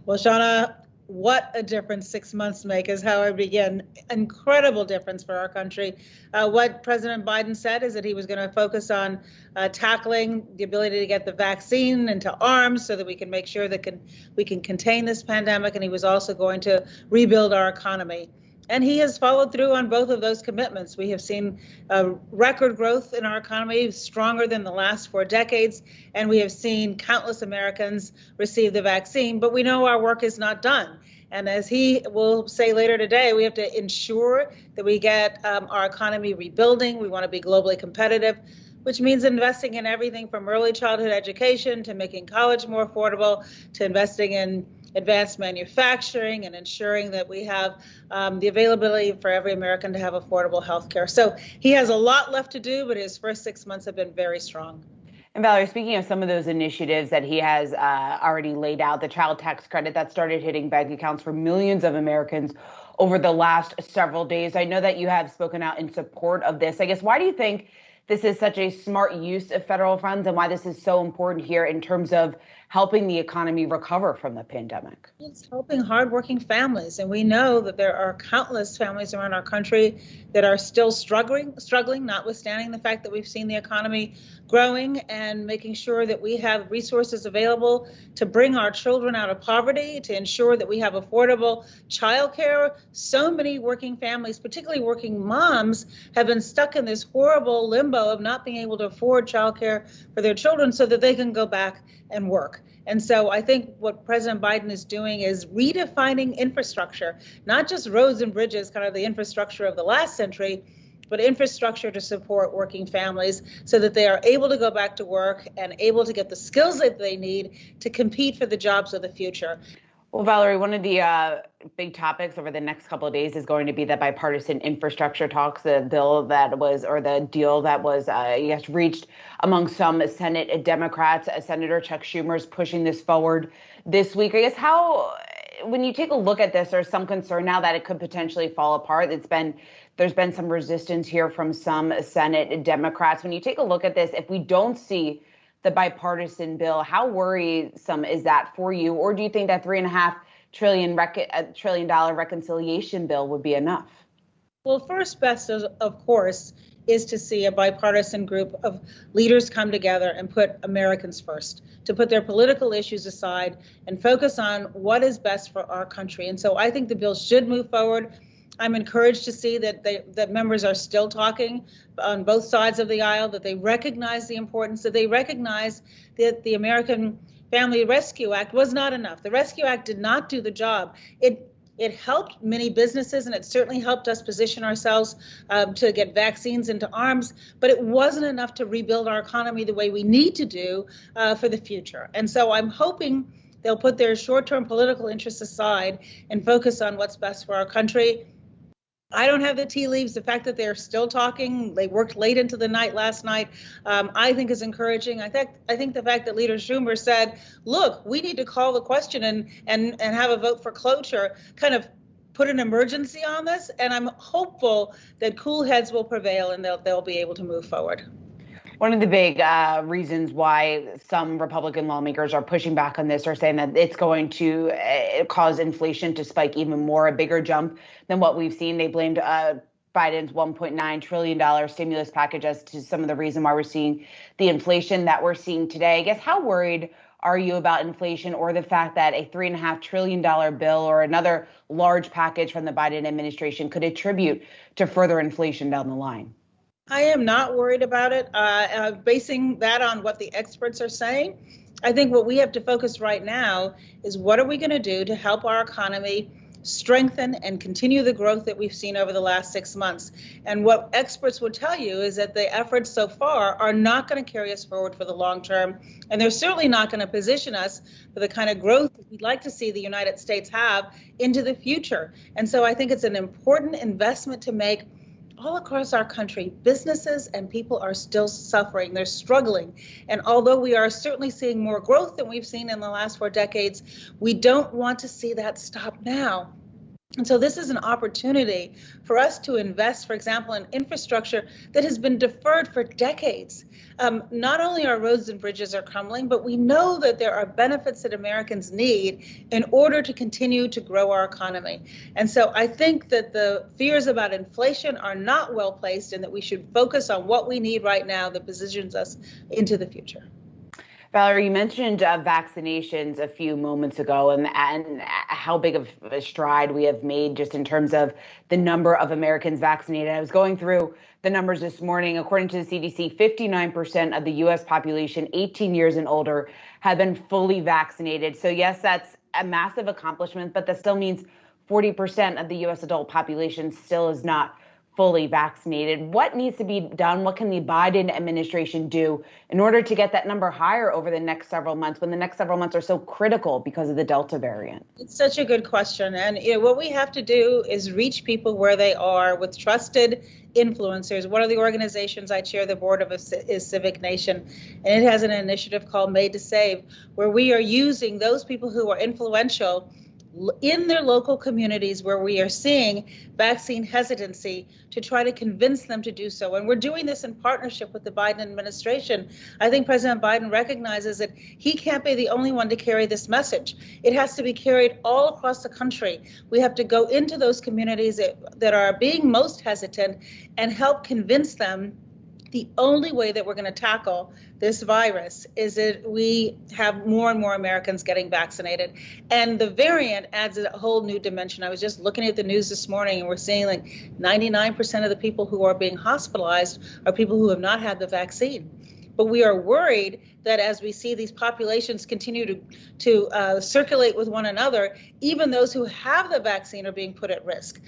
Well, Shauna, what a difference 6 months make is how I begin. Incredible difference for our country. What President Biden said is that he was going to focus on tackling the ability to get the vaccine into arms so that we can make sure that we can contain this pandemic. And he was also going to rebuild our economy. And he has followed through on both of those commitments. We have seen record growth in our economy, stronger than the last 4 decades, and we have seen countless Americans receive the vaccine, but we know our work is not done. And as he will say later today, we have to ensure that we get our economy rebuilding. We want to be globally competitive, which means investing in everything from early childhood education to making college more affordable, to investing in advanced manufacturing and ensuring that we have the availability for every American to have affordable health care. So he has a lot left to do, but his first 6 months have been very strong. And Valerie, speaking of some of those initiatives that he has already laid out, the child tax credit that started hitting bank accounts for millions of Americans over the last several days. I know that you have spoken out in support of this. I guess, why do you think this is such a smart use of federal funds and why this is so important here in terms of helping the economy recover from the pandemic? It's helping hardworking families. And we know that there are countless families around our country that are still struggling, notwithstanding the fact that we've seen the economy growing, and making sure that we have resources available to bring our children out of poverty, to ensure that we have affordable childcare. So many working families, particularly working moms, have been stuck in this horrible limbo of not being able to afford childcare for their children so that they can go back and work. And so I think what President Biden is doing is redefining infrastructure, not just roads and bridges, kind of the infrastructure of the last century, but infrastructure to support working families so that they are able to go back to work and able to get the skills that they need to compete for the jobs of the future. Well, Valerie, one of the big topics over the next couple of days is going to be the bipartisan infrastructure talks, the bill that was, or the deal that was, reached among some Senate Democrats. Senator Chuck Schumer is pushing this forward this week. I guess when you take a look at this, there's some concern now that it could potentially fall apart. There's been some resistance here from some Senate Democrats. When you take a look at this, if we don't see the bipartisan bill, how worrisome is that for you? Or do you think that $3.5 trillion reconciliation bill would be enough? Well, first best, of course, is to see a bipartisan group of leaders come together and put Americans first, to put their political issues aside and focus on what is best for our country. And so I think the bill should move forward. I'm encouraged to see that members are still talking on both sides of the aisle, that they recognize the importance, that they recognize that the American Family Rescue Act was not enough. The Rescue Act did not do the job. It helped many businesses, and it certainly helped us position ourselves to get vaccines into arms, but it wasn't enough to rebuild our economy the way we need to do for the future. And so I'm hoping they'll put their short-term political interests aside and focus on what's best for our country. I don't have the tea leaves. The fact that they're still talking, they worked late into the night last night, I think is encouraging. I think the fact that Leader Schumer said, look, we need to call the question and have a vote for cloture, kind of put an emergency on this. And I'm hopeful that cool heads will prevail and they'll be able to move forward. One of the big reasons why some Republican lawmakers are pushing back on this are saying that it's going to cause inflation to spike even more, a bigger jump than what we've seen. They blamed Biden's $1.9 trillion stimulus package as to some of the reason why we're seeing the inflation that we're seeing today. I guess, how worried are you about inflation or the fact that a $3.5 trillion bill or another large package from the Biden administration could attribute to further inflation down the line? I am not worried about it. Basing that on what the experts are saying, I think what we have to focus right now is what are we going to do to help our economy strengthen and continue the growth that we've seen over the last 6 months. And what experts would tell you is that the efforts so far are not going to carry us forward for the long term. And they're certainly not going to position us for the kind of growth that we'd like to see the United States have into the future. And so I think it's an important investment to make. All across our country, businesses and people are still suffering. They're struggling. And although we are certainly seeing more growth than we've seen in the last 4 decades, we don't want to see that stop now. And so this is an opportunity for us to invest, for example, in infrastructure that has been deferred for decades. Not only our roads and bridges are crumbling, but we know that there are benefits that Americans need in order to continue to grow our economy. And so I think that the fears about inflation are not well placed, and that we should focus on what we need right now that positions us into the future. Valerie, you mentioned vaccinations a few moments ago, and how big of a stride we have made just in terms of the number of Americans vaccinated. I was going through the numbers this morning. According to the CDC, 59% of the U.S. population 18 years and older have been fully vaccinated. So yes, that's a massive accomplishment, but that still means 40% of the U.S. adult population still is not fully vaccinated. What needs to be done? What can the Biden administration do in order to get that number higher over the next several months, when the next several months are so critical because of the Delta variant? It's such a good question. And what we have to do is reach people where they are with trusted influencers. One of the organizations I chair the board of is Civic Nation, and it has an initiative called Made to Save, where we are using those people who are influential in their local communities where we are seeing vaccine hesitancy to try to convince them to do so. And we're doing this in partnership with the Biden administration. I think President Biden recognizes that he can't be the only one to carry this message. It has to be carried all across the country. We have to go into those communities that are being most hesitant and help convince them the only way that we're going to tackle this virus is that we have more and more Americans getting vaccinated. And the variant adds a whole new dimension. I was just looking at the news this morning, and we're seeing like 99% of the people who are being hospitalized are people who have not had the vaccine. But we are worried that as we see these populations continue to circulate with one another, even those who have the vaccine are being put at risk.